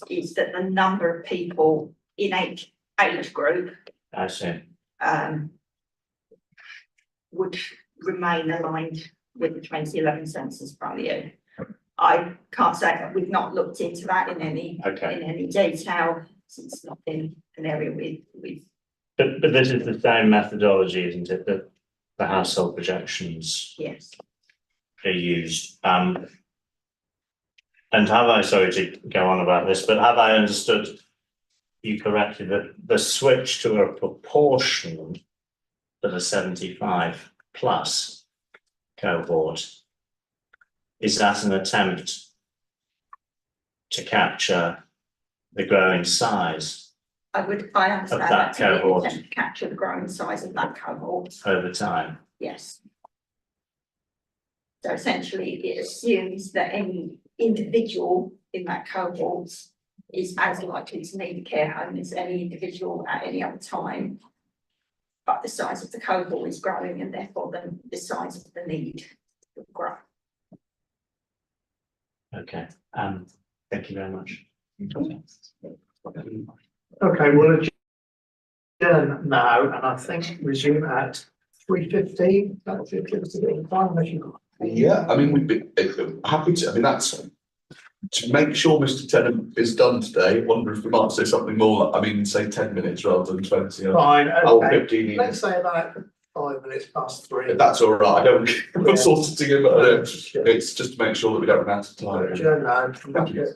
is that the number of people in each age group I see. would remain aligned with the 2011 census value. I can't say that we've not looked into that in any detail. It's not been an area with. But this is the same methodology, isn't it? That the household projections Yes. are used. And have I, sorry to go on about this, but have I understood you correctly that the switch to a proportion for the 75 plus cohort, is that an attempt to capture the growing size I understand that that to be an cohort. attempt to capture the growing size of that cohort. over time? Yes. So essentially, it assumes that any individual in that cohort is as likely to need a care home as any individual at any other time. But the size of the cohort is growing, and therefore the size of the need will grow. Okay, thank you very much. Okay, we'll adjourn now, and I think resume at 3:15. That's it, give us a bit of time, unless you've got. Yeah, I mean, we'd be happy to, I mean, that's to make sure Mr. Tennant is done today. Wonder if we might say something more, I mean, say 10 minutes rather than 20. Fine, Or okay. 15 even. Let's say about 5 minutes past 3. If that's all right, I don't, I'm not Yeah. sorted to give, but Yeah. it's just to make sure that we don't run out of time. Adjourn now. Thank you.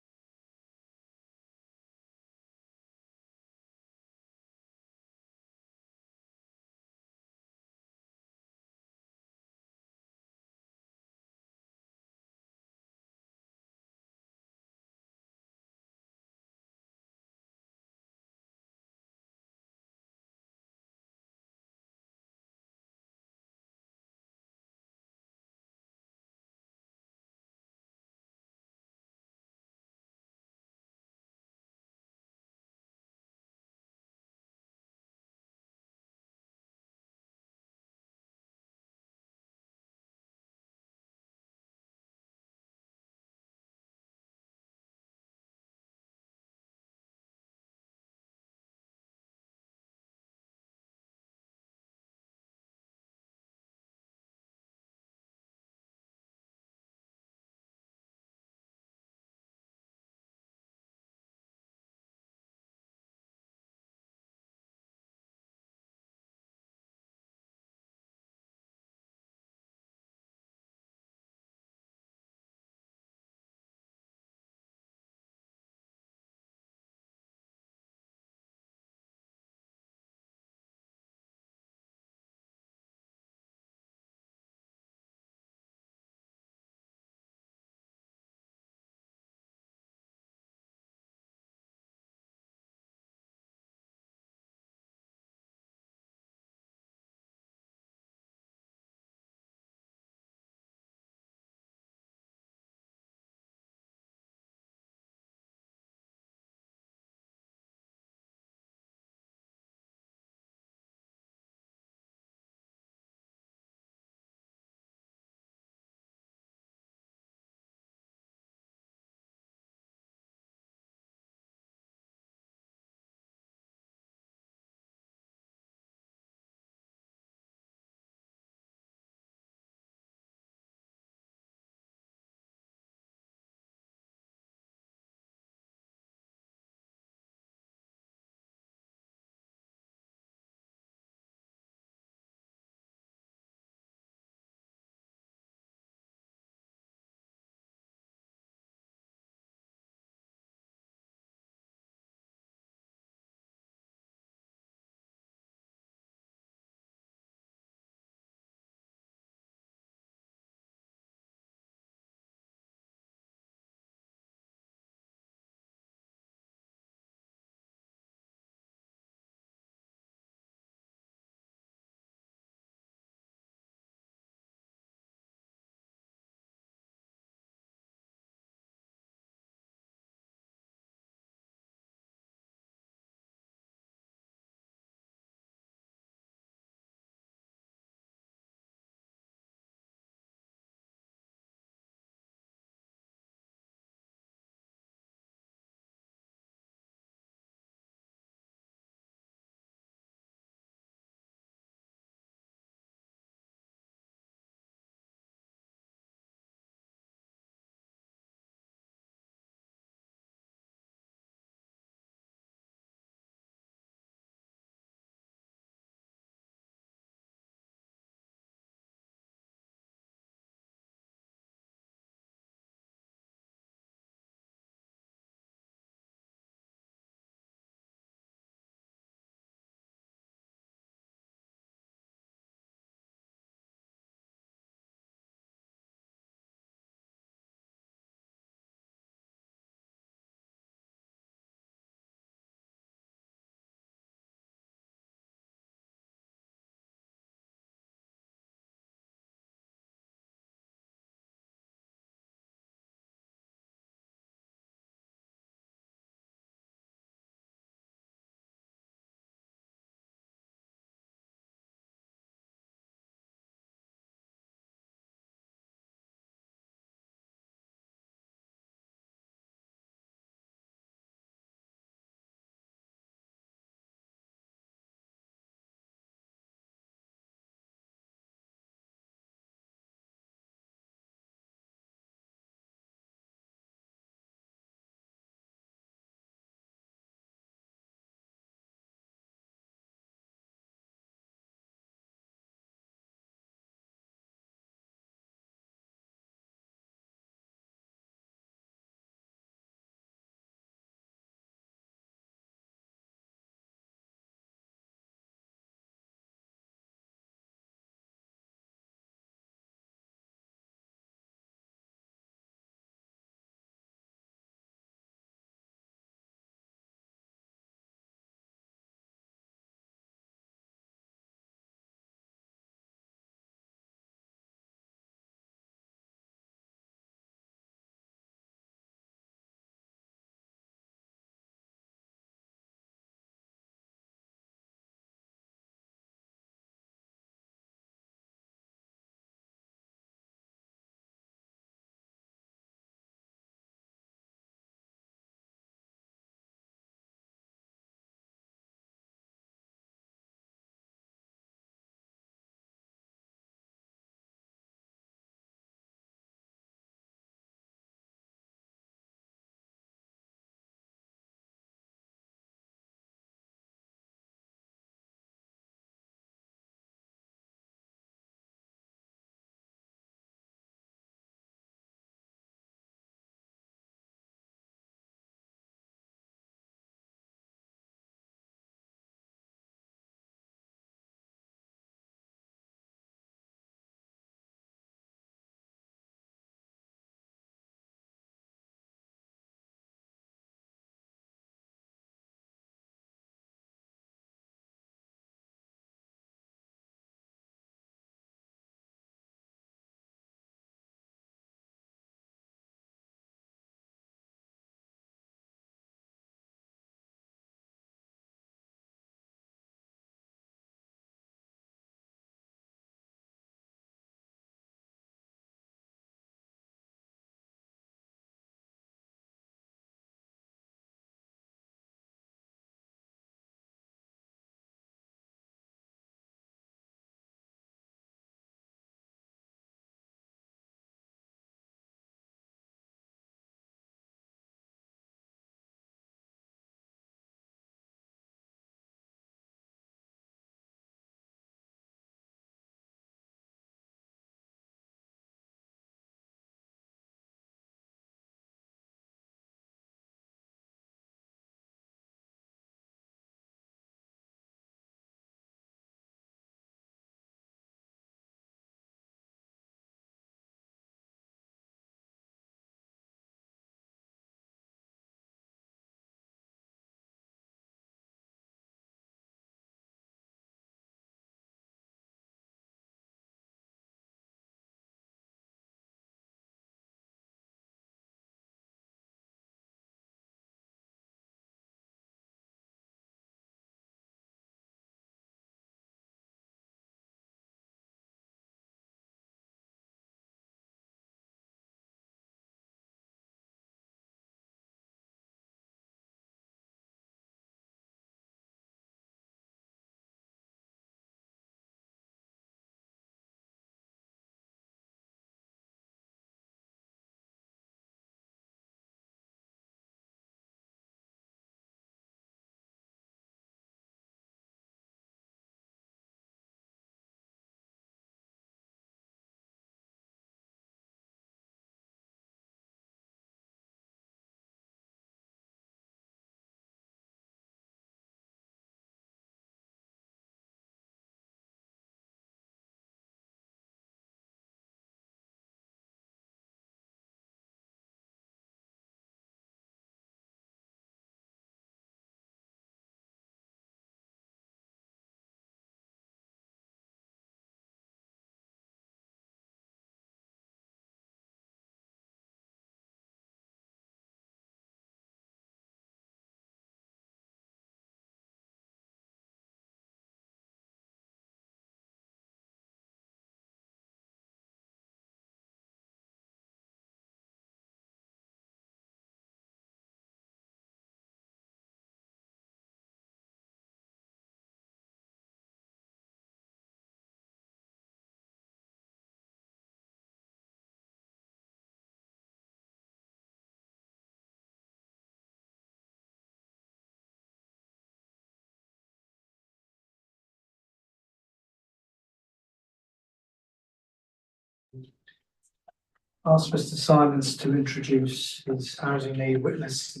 Ask Mr. Simons to introduce his housing need witness.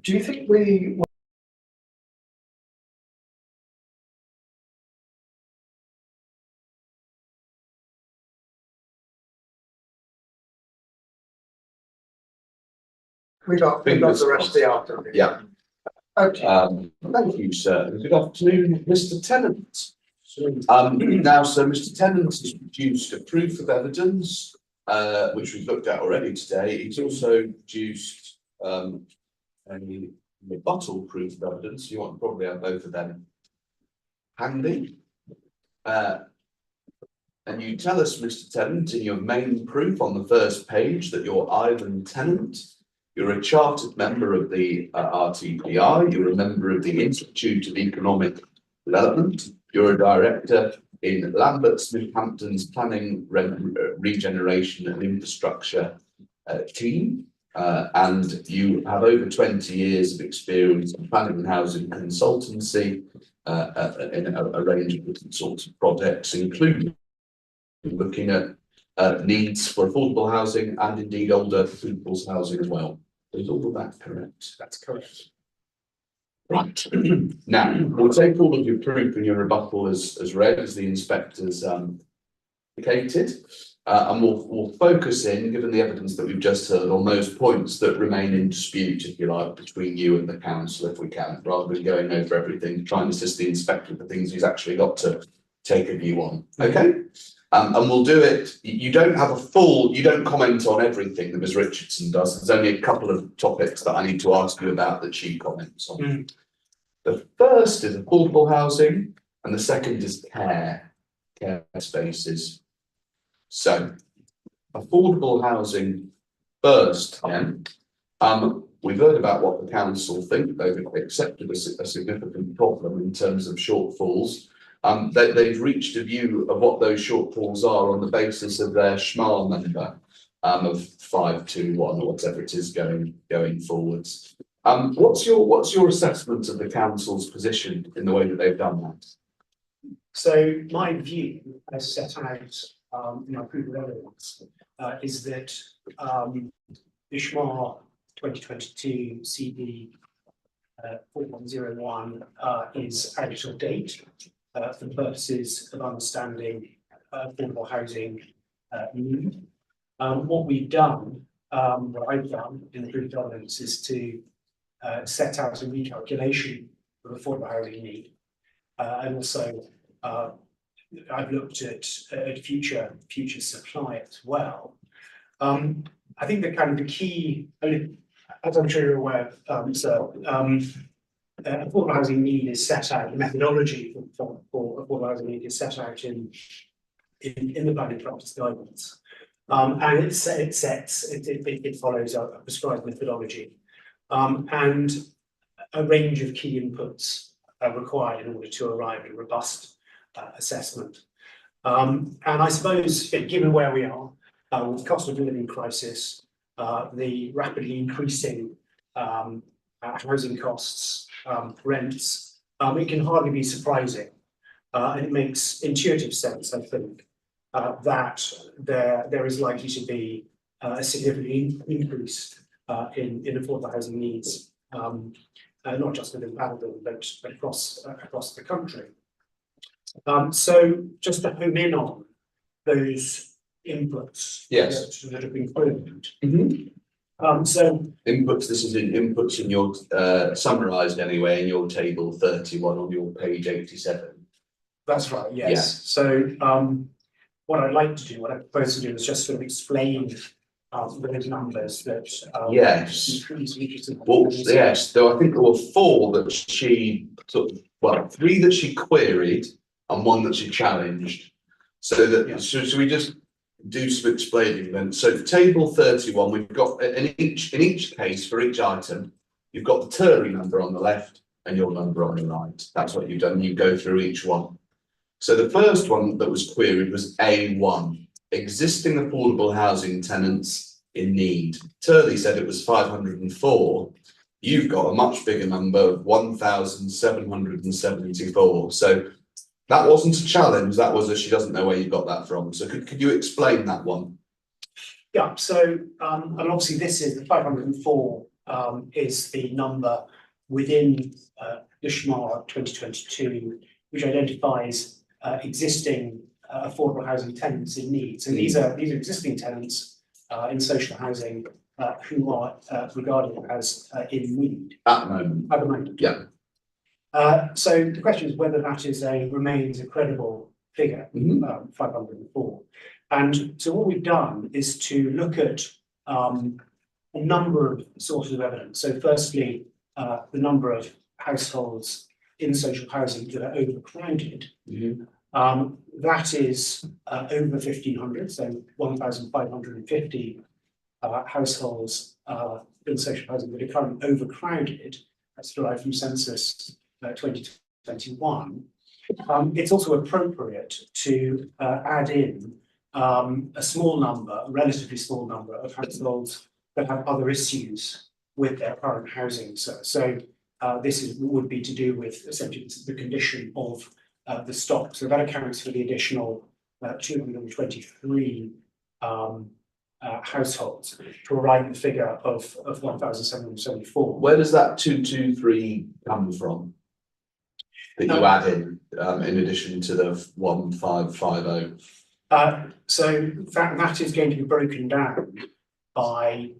Do you think we? We got the rest of the afternoon. Yeah. Okay. Thank you, sir. Good afternoon, Mr. Tennant. Now, so Mr. Tennant has produced a proof of evidence, which we've looked at already today. He's also produced a rebuttal proof of evidence. You want to probably have both of them handy. And you tell us, Mr. Tennant, in your main proof on the first page that you're Ivan Tennant. You're a chartered member of the RTPI. You're a member of the Institute of Economic Development. You're a director in Lambert Smith Hampton's Planning, Regeneration and Infrastructure team. And you have over 20 years of experience in planning and housing consultancy in a range of different sorts of projects, including looking at needs for affordable housing and indeed older people's housing as well. Is all of that correct? That's correct. Right. Now, we'll take all of your proof and your rebuttal as read, as the inspectors indicated, and we'll focus in, given the evidence that we've just heard, on those points that remain in dispute, if you like, between you and the council, if we can, rather than going over everything, trying to assist the inspector with the things he's actually got to take a view on. Okay? And we'll do it. You don't comment on everything that Ms. Richardson does. There's only a couple of topics that I need to ask you about that she comments on. The first is affordable housing, and the second is care spaces. So, affordable housing first. We've heard about what the council think. They've accepted a significant problem in terms of shortfalls. They've reached a view of what those shortfalls are on the basis of their SHMA number of 521 or whatever it is going forwards. What's your assessment of the council's position in the way that they've done that? So my view, as set out in my proof of evidence, is that the SHMA 2022 CD 4101 is out of date for the purposes of understanding affordable housing need. What we've done, what I've done in the proof of evidence, is to set out a recalculation of affordable housing need, and also I've looked at future supply as well. I think that kind of the key, as I'm sure you're aware, affordable housing need is set out. The methodology for affordable housing need is set out in the planning practice guidance, and it follows a prescribed methodology, and a range of key inputs are required in order to arrive at a robust assessment. And I suppose, given where we are with the cost of living crisis, the rapidly increasing housing costs, rents, it can hardly be surprising, and it makes intuitive sense, I think, that there is likely to be a significant increase in affordable housing needs, not just within Paddington, but across the country. So just to home in on those inputs, yes, that have been quoted. So inputs. This is in inputs in your summarised anyway in your table 31 on your page 87. That's right. Yes. Yeah. So what I'd like to do, what I propose to do, is just sort of explain those numbers that yes. Well, yes. So I think there were 4 that she took. Well, 3 that she queried and 1 that she challenged. So that should we just do some explaining then? So table 31, we've got in each case for each item, you've got the Turley number on the left and your number on the right. That's what you've done. You go through each one. So the first one that was queried was A1, existing affordable housing tenants in need. Turley said it was 504. You've got a much bigger number of 1,774. So That wasn't a challenge, that was she doesn't know where you got that from. So could you explain that one? Yeah, so, and obviously this is the 504, is the number within, Ishmar 2022, which identifies, existing, affordable housing tenants in need. So these are existing tenants, in social housing, who are, regarded as, in need At the moment, at the moment. yeah. So the question is whether that remains a credible figure, Mhm. 504. And so what we've done is to look at a number of sources of evidence. So firstly, the number of households in social housing that are overcrowded. Mhm. That is over 1,500, so 1,550 households in social housing that are currently overcrowded. That's derived from census 2021. It's also appropriate to add in a small number, a relatively small number of households that have other issues with their current housing. So this would be to do with essentially the condition of the stock. So that accounts for the additional 223 households to arrive at the figure of 1,774. Where does that 223 come from? That you add in addition to the 1,550? So that is going to be broken down by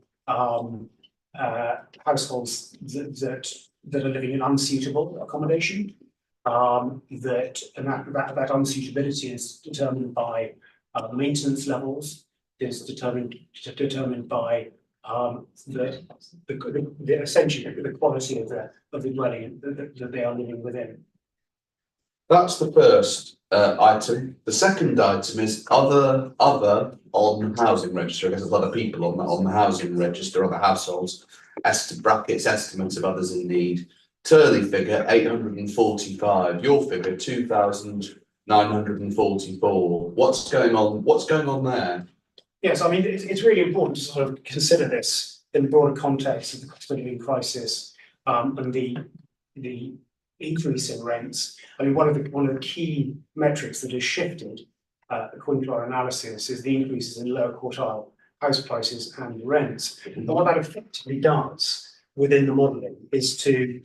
households that are living in unsuitable accommodation. That unsuitability is determined by maintenance levels, is determined by essentially the quality of the dwelling that they are living within. That's the first item. The second item is other on housing register. I guess there's other people on the housing register, other households. Brackets estimates of others in need. Turley figure 845. Your figure 2,944. What's going on? What's going on there? Yes, I mean it's really important to sort of consider this in the broader context of the cost of living crisis and the increase in rents. I mean, one of the key metrics that has shifted, according to our analysis, is the increases in lower quartile house prices and rents. And what that effectively does within the modelling is to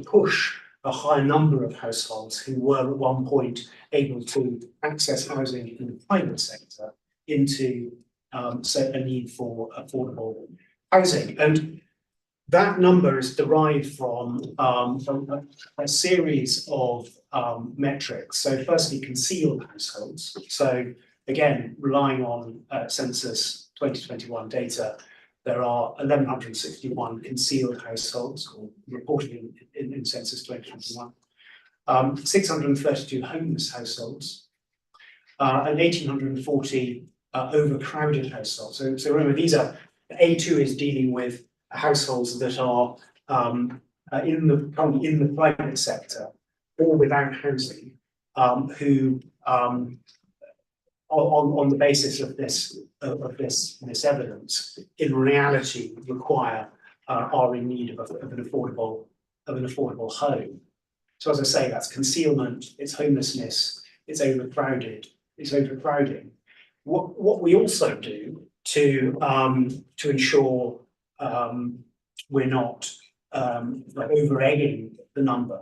push a high number of households who were at one point able to access housing in the private sector into a need for affordable housing. And that number is derived from a series of metrics. So firstly, concealed households. So again, relying on census 2021 data, there are 1,161 concealed households reported in census 2021, 632 homeless households, and 1,840 overcrowded households. So remember, these are A2 is dealing with households that are in the private sector or without housing, who on the basis of this evidence, in reality are in need of an affordable home. So as I say, that's concealment, it's homelessness, it's overcrowding. What we also do to ensure we're not over-egging the number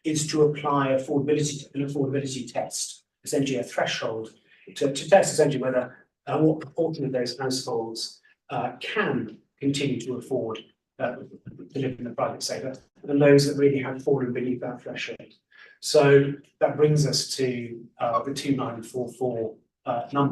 is to apply an affordability test, essentially a threshold to test essentially whether what proportion of those households can continue to afford to live in the private sector, and those that really have fallen beneath that threshold. So that brings us to the 2,944 number.